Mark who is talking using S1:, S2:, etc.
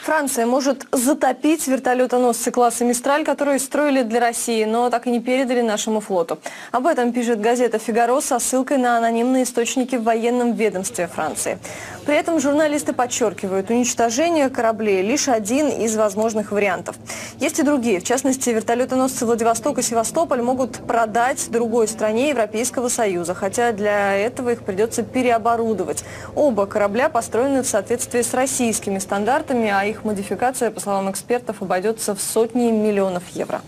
S1: Франция может затопить вертолетоносцы класса «Мистраль», которые строили для России, но так и не передали нашему флоту. Об этом пишет газета «Фигаро» со ссылкой на анонимные источники в военном ведомстве Франции. При этом журналисты подчеркивают, уничтожение кораблей – лишь один из возможных вариантов. Есть и другие. В частности, вертолетоносцы «Владивосток» и «Севастополь» могут продать другой стране Европейского Союза, хотя для этого их придется переоборудовать. Оба корабля построены в соответствии с российскими стандартами, а их модификация, по словам экспертов, обойдется в сотни миллионов евро.